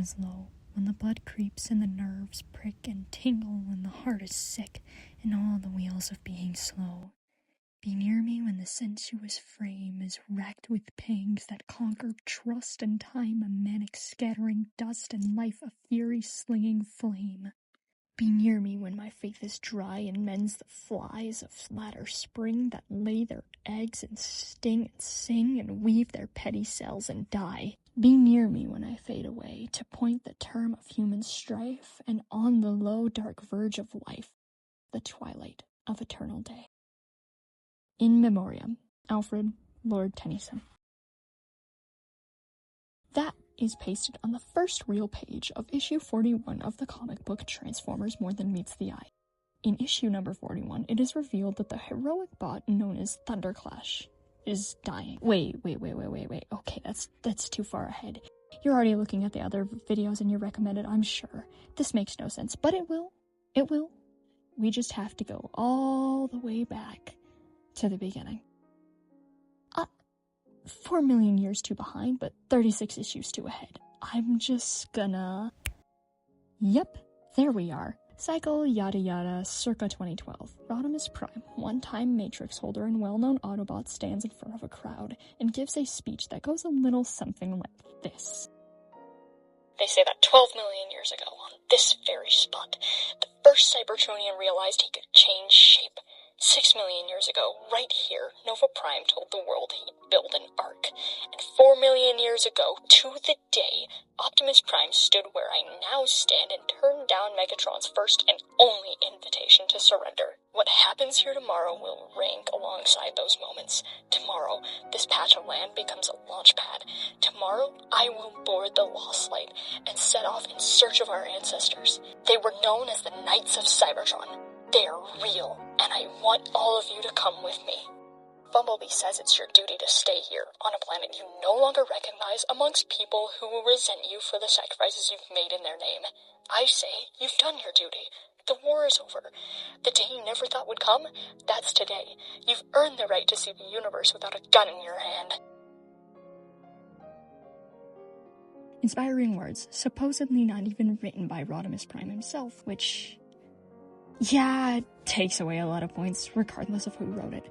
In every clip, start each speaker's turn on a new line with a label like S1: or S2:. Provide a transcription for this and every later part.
S1: is low, when the blood creeps and the nerves prick and tingle and the heart is sick and all the wheels of being slow. Be near me when the sensuous frame is racked with pangs that conquer trust and time, a manic scattering dust and life a fury slinging flame. Be near me when my faith is dry and mends the flies of latter spring that lay their eggs and sting and sing and weave their petty cells and die. Be near me when I fade away to point the term of human strife, and on the low dark verge of life, the twilight of eternal day. In Memoriam, Alfred, Lord Tennyson. That is pasted on the first real page of issue 41 of the comic book Transformers More Than Meets the Eye. In issue number 41, it is revealed that the heroic bot known as Thunderclash is dying. Wait. Okay, that's too far ahead. You're already looking at the other videos and you recommended, I'm sure. This makes no sense, but it will. It will. We just have to go all the way back to the beginning. 4 million years too behind, but 36 issues too ahead. I'm just gonna... Yep, there we are. Cycle yada yada circa 2012. Rodimus Prime, one-time Matrix holder and well-known Autobot, stands in front of a crowd and gives a speech that goes a little something like this. They say that 12 million years ago, on this very spot, the first Cybertronian realized he could change shape. 6 million years ago, right here, Nova Prime told the world he'd build an ark. And 4 million years ago, to the day, Optimus Prime stood where I now stand and turned down Megatron's first and only invitation to surrender. What happens here tomorrow will rank alongside those moments. Tomorrow, this patch of land becomes a launch pad. Tomorrow, I will board the Lost Light and set off in search of our ancestors. They were known as the Knights of Cybertron. They are real, and I want all of you to come with me. Bumblebee says it's your duty to stay here, on a planet you no longer recognize, amongst people who will resent you for the sacrifices you've made in their name. I say, you've done your duty. The war is over. The day you never thought would come, that's today. You've earned the right to see the universe without a gun in your hand. Inspiring words, supposedly not even written by Rodimus Prime himself, which... yeah, it takes away a lot of points, regardless of who wrote it.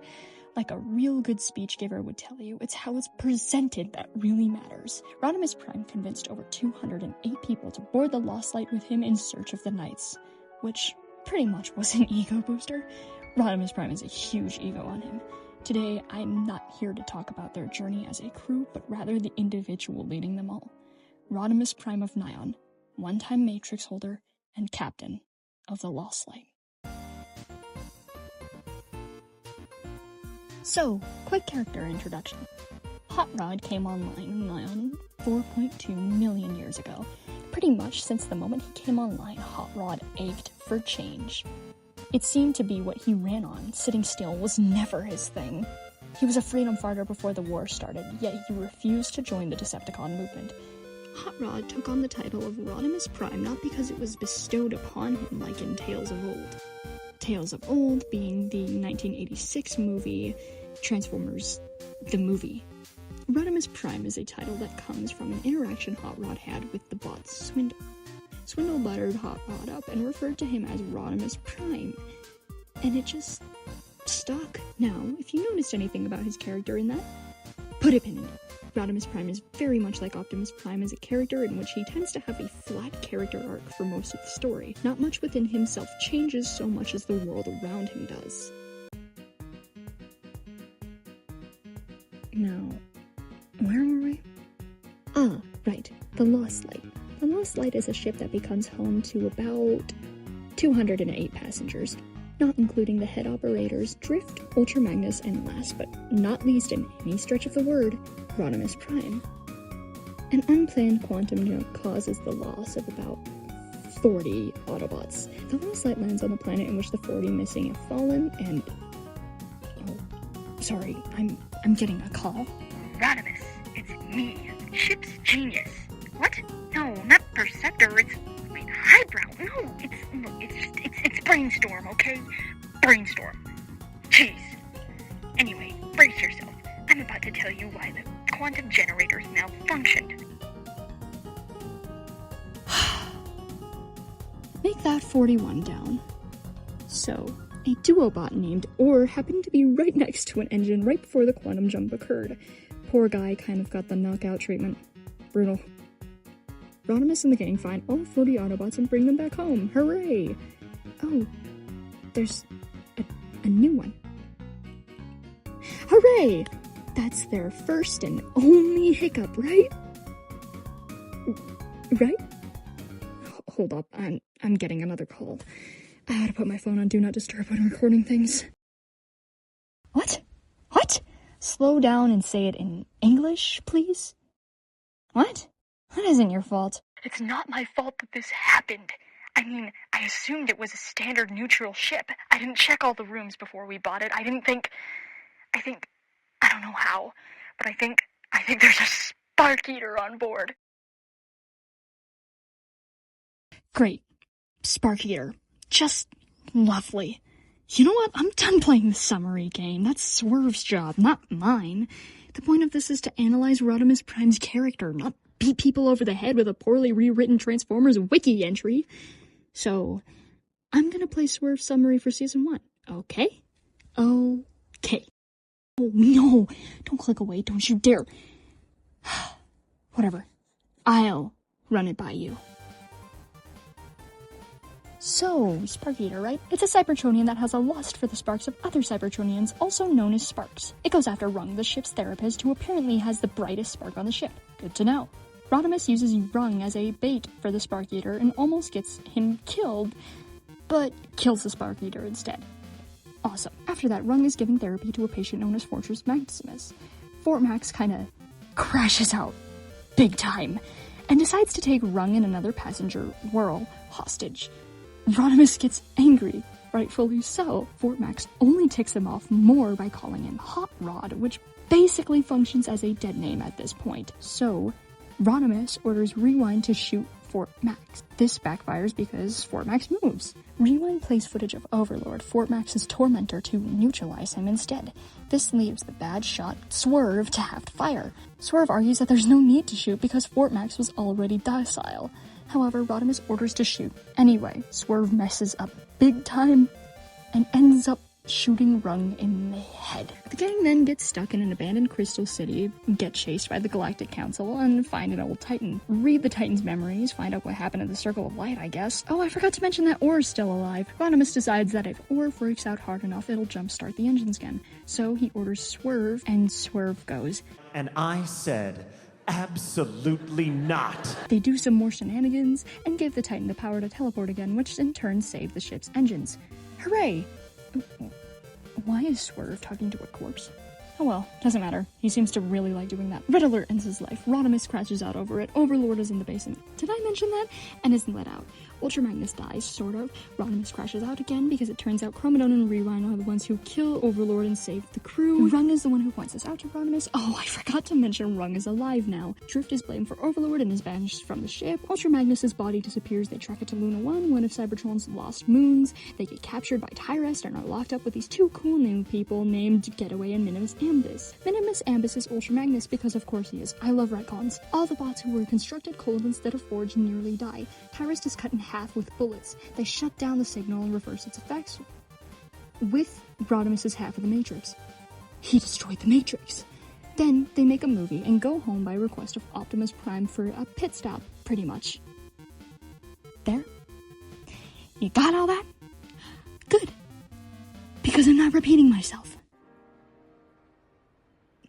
S1: Like a real good speech giver would tell you, it's how it's presented that really matters. Rodimus Prime convinced over 208 people to board the Lost Light with him in search of the Knights, which pretty much was an ego booster. Rodimus Prime is a huge ego on him. Today, I'm not here to talk about their journey as a crew, but rather the individual leading them all. Rodimus Prime of Nyon, one-time Matrix holder, and captain of the Lost Light. So, quick character introduction. Hot Rod came online in Nyon 4.2 million years ago. Pretty much since the moment he came online, Hot Rod ached for change. It seemed to be what he ran on. Sitting still was never his thing. He was a freedom fighter before the war started, yet he refused to join the Decepticon movement. Hot Rod took on the title of Rodimus Prime not because it was bestowed upon him like in Tales of Old. Tales of Old being the 1986 movie Transformers, the movie. Rodimus Prime is a title that comes from an interaction Hot Rod had with the bot Swindle. Swindle buttered Hot Rod up and referred to him as Rodimus Prime, and it just stuck. Now, if you noticed anything about his character in that, put a pin in it. Rodimus Prime is very much like Optimus Prime as a character, in which he tends to have a flat character arc for most of the story. Not much within himself changes so much as the world around him does. Now, where were we? Ah, right, the Lost Light. The Lost Light is a ship that becomes home to about 208 passengers, not including the head operators Drift, Ultra Magnus, and last but not least in any stretch of the word, Rodimus Prime. An unplanned quantum jump causes the loss of about 40 Autobots. The Lost Light lands on the planet in which the 40 missing have fallen, and... oh, sorry, I'm getting a call.
S2: Rodimus, it's me, ship's genius. What? No, not Perceptor, it's... wait, highbrow, no, it's Brainstorm, okay? Brainstorm. Jeez. Anyway, brace yourself. I'm about to tell you why the quantum generators malfunctioned.
S1: that 41 down. So, a duobot named Orr happened to be right next to an engine right before the quantum jump occurred. Poor guy kind of got the knockout treatment. Brutal. Rodimus and the gang find all 40 Autobots and bring them back home. Hooray! Oh, there's a new one. Hooray! That's their first and only hiccup, right? Right? Hold up, I'm getting another call. I had to put my phone on Do Not Disturb when recording things. What? What? Slow down and say it in English, please? What? That isn't your fault.
S2: It's not my fault that this happened. I mean, I assumed it was a standard neutral ship. I didn't check all the rooms before we bought it. I don't know how, but I think there's a spark eater on board.
S1: Great. Spark eater. Just lovely. You know what? I'm done playing the summary game. That's Swerve's job, not mine. The point of this is to analyze Rodimus Prime's character, not beat people over the head with a poorly rewritten Transformers wiki entry. So, I'm gonna play Swerve's summary for Season 1, okay? Okay. Oh, no! Don't click away, don't you dare! Whatever. I'll run it by you. So, Spark Eater, right? It's a Cybertronian that has a lust for the sparks of other Cybertronians, also known as Sparks. It goes after Rung, the ship's therapist, who apparently has the brightest spark on the ship. Good to know. Rodimus uses Rung as a bait for the Spark Eater and almost gets him killed, but kills the Spark Eater instead. Awesome. After that, Rung is giving therapy to a patient known as Fortress Maximus. Fort Max kinda crashes out big time and decides to take Rung and another passenger, Whirl, hostage. Rodimus gets angry, rightfully so. Fort Max only ticks him off more by calling him Hot Rod, which basically functions as a dead name at this point. So, Rodimus orders Rewind to shoot Fort Max. This backfires because Fort Max moves. Rewind plays footage of Overlord, Fort Max's tormentor, to neutralize him instead. This leaves the bad shot, Swerve, to have to fire. Swerve argues that there's no need to shoot because Fort Max was already docile. However, Rodimus orders to shoot. Anyway, Swerve messes up big time and ends up shooting Rung in the head. The gang then gets stuck in an abandoned Crystal City, get chased by the Galactic Council, and find an old Titan. Read the Titan's memories, find out what happened to the Circle of Light, I guess. Oh, I forgot to mention that Orr's still alive. Rodimus decides that if Orr freaks out hard enough, it'll jumpstart the engines again. So he orders Swerve, and Swerve goes.
S3: And I said, absolutely not.
S1: They do some more shenanigans, and give the Titan the power to teleport again, which in turn saved the ship's engines. Hooray! Why is Swerve talking to a corpse? Oh well, doesn't matter. He seems to really like doing that. Red Alert ends his life. Rodimus crashes out over it. Overlord is in the basement. Did I mention that? And isn't let out. Ultra Magnus dies, sort of. Rodimus crashes out again because it turns out Chromodon and Rewind are the ones who kill Overlord and save the crew. Rung is the one who points this out to Rodimus. Oh, I forgot to mention Rung is alive now. Drift is blamed for Overlord and is banished from the ship. Ultra Magnus's body disappears. They track it to Luna 1, one of Cybertron's lost moons. They get captured by Tyrest and are locked up with these two cool new people named Getaway and Minimus Ambus. Minimus Ambus is Ultra Magnus because of course he is. I love retcons. All the bots who were constructed cold instead of forged nearly die. Tyrest is cut in half with bullets. They shut down the signal and reverse its effects with Rodimus's half of the Matrix. He destroyed the Matrix. Then they make a movie and go home by request of Optimus Prime for a pit stop, pretty much. There? You got all that? Good. Because I'm not repeating myself.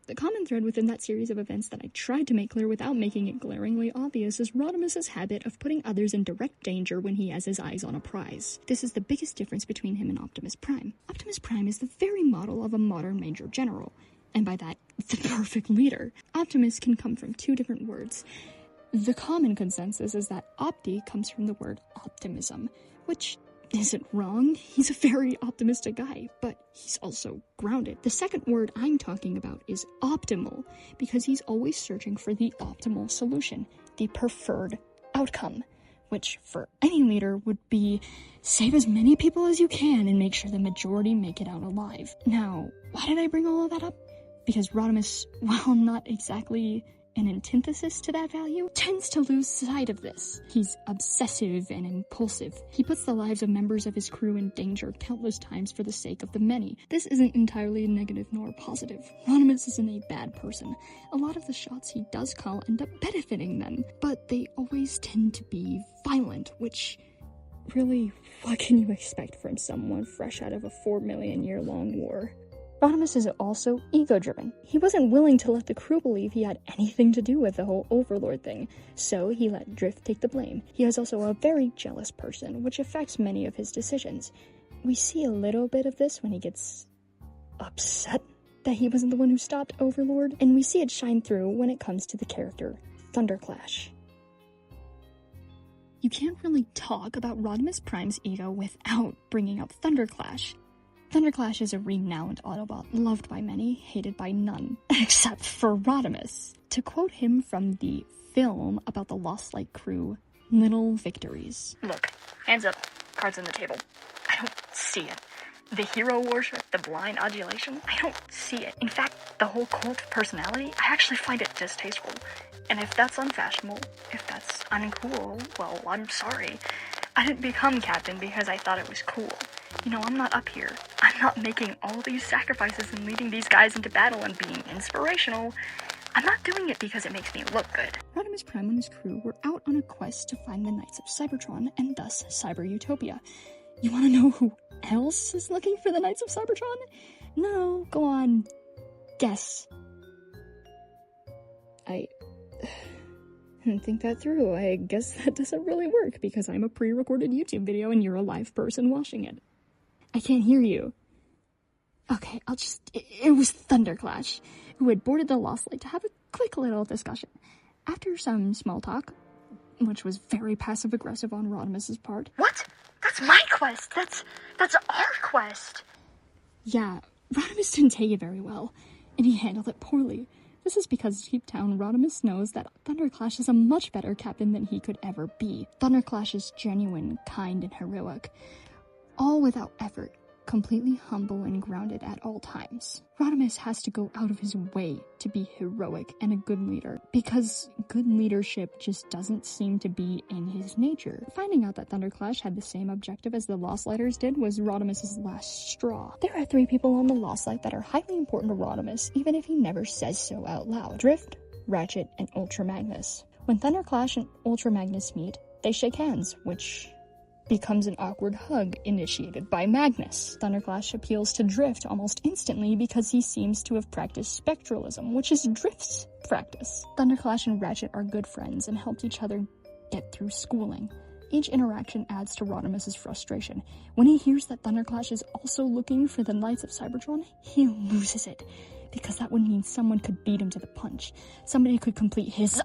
S1: The common thread within that series of events that I tried to make clear without making it glaringly obvious is Rodimus' habit of putting others in direct danger when he has his eyes on a prize. This is the biggest difference between him and Optimus Prime. Optimus Prime is the very model of a modern Major General, and by that, the perfect leader. Optimus can come from two different words. The common consensus is that Opti comes from the word optimism, which isn't wrong. He's a very optimistic guy, but he's also grounded. The second word I'm talking about is optimal, because he's always searching for the optimal solution, the preferred outcome, which for any leader would be save as many people as you can and make sure the majority make it out alive. Now, why did I bring all of that up? Because Rodimus, while not exactly an antithesis to that value, tends to lose sight of this. He's obsessive and impulsive. He puts the lives of members of his crew in danger countless times for the sake of the many. This isn't entirely negative nor positive. Rodimus isn't a bad person. A lot of the shots he does call end up benefiting them, but they always tend to be violent, which, really, what can you expect from someone fresh out of a 4 million year long war? Rodimus is also ego-driven. He wasn't willing to let the crew believe he had anything to do with the whole Overlord thing, so he let Drift take the blame. He is also a very jealous person, which affects many of his decisions. We see a little bit of this when he gets upset that he wasn't the one who stopped Overlord, and we see it shine through when it comes to the character Thunderclash. You can't really talk about Rodimus Prime's ego without bringing up Thunderclash. Thunderclash is a renowned Autobot, loved by many, hated by none, except for Rodimus. To quote him from the film about the Lost Light crew, "Little victories."
S2: Look, hands up, cards on the table. I don't see it. The hero worship, the blind adulation, I don't see it. In fact, the whole cult of personality, I actually find it distasteful. And if that's unfashionable, if that's uncool, well, I'm sorry. I didn't become captain because I thought it was cool. You know, I'm not up here. I'm not making all these sacrifices and leading these guys into battle and being inspirational. I'm not doing it because it makes me look good.
S1: Rodimus Prime and his crew were out on a quest to find the Knights of Cybertron and thus Cyber Utopia. You want to know who else is looking for the Knights of Cybertron? No, go on. Guess. I didn't think that through. I guess that doesn't really work because I'm a pre-recorded YouTube video and you're a live person watching it. I can't hear you. Okay, it was Thunderclash, who had boarded the Lost Light to have a quick little discussion. After some small talk, which was very passive-aggressive on Rodimus's part.
S2: What? That's my quest! That's our quest!
S1: Yeah, Rodimus didn't take it very well, and he handled it poorly. This is because deep down, Rodimus knows that Thunderclash is a much better captain than he could ever be. Thunderclash is genuine, kind, and heroic. All without effort, completely humble and grounded at all times. Rodimus has to go out of his way to be heroic and a good leader, because good leadership just doesn't seem to be in his nature. Finding out that Thunderclash had the same objective as the Lost Lighters did was Rodimus's last straw. There are 3 people on the Lost Light that are highly important to Rodimus, even if he never says so out loud. Drift, Ratchet, and Ultra Magnus. When Thunderclash and Ultra Magnus meet, they shake hands, which becomes an awkward hug initiated by Magnus. Thunderclash appeals to Drift almost instantly because he seems to have practiced spectralism, which is Drift's practice. Thunderclash and Ratchet are good friends and helped each other get through schooling. Each interaction adds to Rodimus's frustration. When he hears that Thunderclash is also looking for the Knights of Cybertron, he loses it, because that would mean someone could beat him to the punch. Somebody could complete his,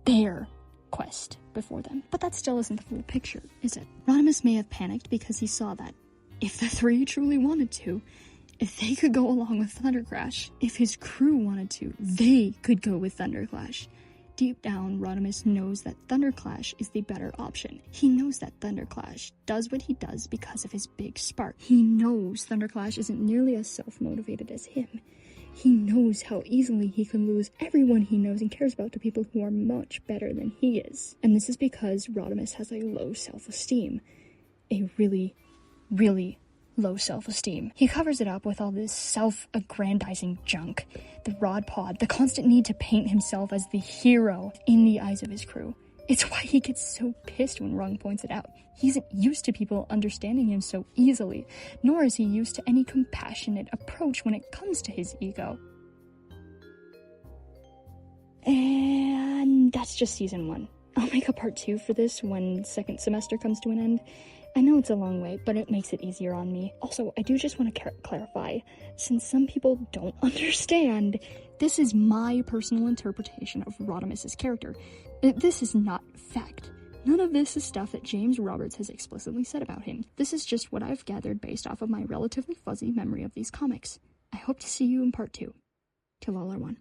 S1: their quest before them. But that still isn't the full picture, is it? Rodimus may have panicked because he saw that if the 3 truly wanted to, if they could go along with Thunderclash, if his crew wanted to, they could go with Thunderclash. Deep down, Rodimus knows that Thunderclash is the better option. He knows that Thunderclash does what he does because of his big spark. He knows Thunderclash isn't nearly as self-motivated as him. He knows how easily he can lose everyone he knows and cares about to people who are much better than he is. And this is because Rodimus has a low self-esteem. A really, really low self-esteem. He covers it up with all this self-aggrandizing junk. The rod pod, the constant need to paint himself as the hero in the eyes of his crew. It's why he gets so pissed when Rung points it out. He isn't used to people understanding him so easily, nor is he used to any compassionate approach when it comes to his ego. And that's just season 1. I'll make a part 2 for this when second semester comes to an end. I know it's a long way, but it makes it easier on me. Also, I do just want to clarify, since some people don't understand, this is my personal interpretation of Rodimus's character. This is not fact. None of this is stuff that James Roberts has explicitly said about him. This is just what I've gathered based off of my relatively fuzzy memory of these comics. I hope to see you in part 2. Till all are one.